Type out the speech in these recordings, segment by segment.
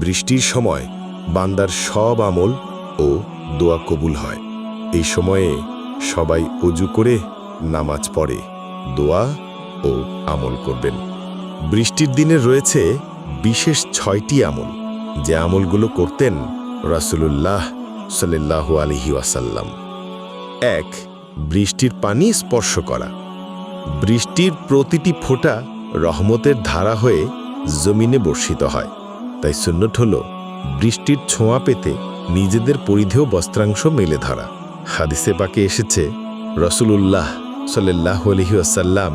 বৃষ্টির সময় বান্দার সব আমল ও দোয়া কবুল হয়। এই সময়ে সবাই ওযু করে নামাজ পড়ে, দোয়া ও আমল করবেন। বৃষ্টির দিনে রয়েছে বিশেষ 6টি আমল, যে আমলগুলো করতেন রাসূলুল্লাহ সাল্লাল্লাহু আলাইহি ওয়াসাল্লাম। 1. বৃষ্টির পানি স্পর্শ করা। বৃষ্টির প্রতিটি ফোঁটা রহমতের ধারা হয়ে জমিনে বর্ষিত হয়। তাই সুন্নত হল বৃষ্টির ছোঁয়া পেতে নিজেদের পরিধেয় বস্ত্রাংশ মেলে ধরা। হাদিসে পাকে এসেছে, রাসূলুল্লাহ সাল্লাল্লাহু আলাইহি ওয়াসাল্লাম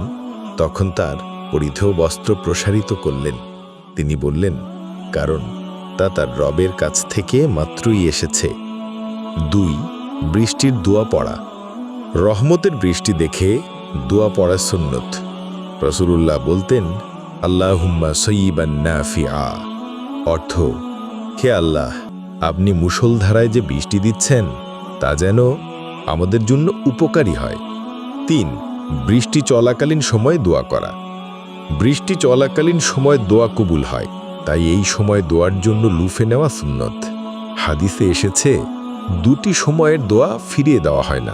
তখন তার পরিধেয় বস্ত্র প্রসারিত করলেন। তিনি বললেন, কারণ তা তার রবের কাছ থেকে মাত্রই এসেছে। 2. বৃষ্টির দোয়া পড়া। রহমতের বৃষ্টি দেখে দোয়া পড়া সুন্নত। রাসূলুল্লাহ বলতেন, আল্লাহুম্মা সাইয়্যিবান নাফিআ, অর্থ, হে আল্লাহ, আপনি মুষলধারায় যে বৃষ্টি দিচ্ছেন তা যেন আমাদের জন্য উপকারী হয়। 3. বৃষ্টি চলাকালীন সময় দোয়া করা। বৃষ্টি চলাকালীন সময় দোয়া কবুল হয়, তাই এই সময় দোয়ার জন্য লুফে নেওয়া সুন্নত। হাদিসে এসেছে, 2টি সময়ের দোয়া ফিরিয়ে দেওয়া হয় না,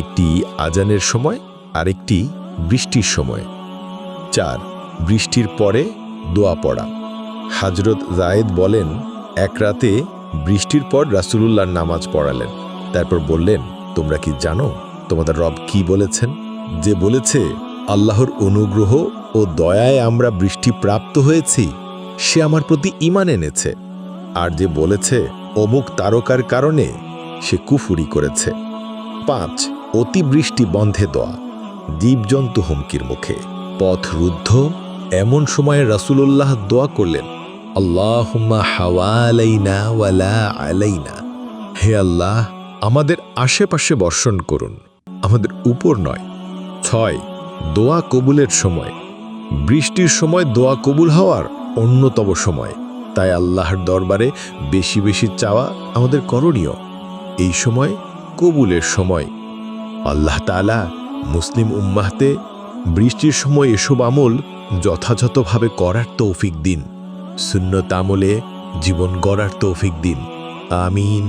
একটি আজানের সময় আর একটি বৃষ্টির সময়। 4. বৃষ্টির পরে দোয়া পড়া। হযরত যায়েদ বলেন, এক রাতে বৃষ্টির পর রাসূলুল্লাহর নামাজ পড়ালেন। তারপর বললেন, তোমরা কি জানো তোমাদের রব কি বলেছেন? যে বলেছে, আল্লাহর অনুগ্রহ ও দয়ায় আমরা বৃষ্টি প্রাপ্ত হয়েছি, সে আমার প্রতি ঈমান এনেছে। আর যে বলেছে, অমুক তারকার কারণে, সে কুফরি করেছে। 5. অতিবৃষ্টি বন্ধে দোয়া। জীবজন্তু হুমকির মুখে, পথ রুদ্ধ, এমন সময়ে রাসূলুল্লাহ দোয়া করলেন, আল্লাহুম্মা হাওয়ালাইনা ওয়ালা আলাইনা, হে আল্লাহ, আমাদের আশেপাশে বর্ষণ করুন, আমাদের উপর নয়। 6. দোয়া কবুলের সময়। বৃষ্টির সময় দোয়া কবুল হওয়ার অন্যতম সময়, তাই আল্লাহর দরবারে বেশি বেশি চাওয়া আমাদের করণীয়। এই সময় কবুলের সময়। আল্লাহ তাআলা মুসলিম উম্মাহতে বৃষ্টির সময় এসব আমল যথাযথভাবে করার তৌফিক দিন। সুন্নত আমলে জীবন গড়ার তৌফিক দিন। আমিন।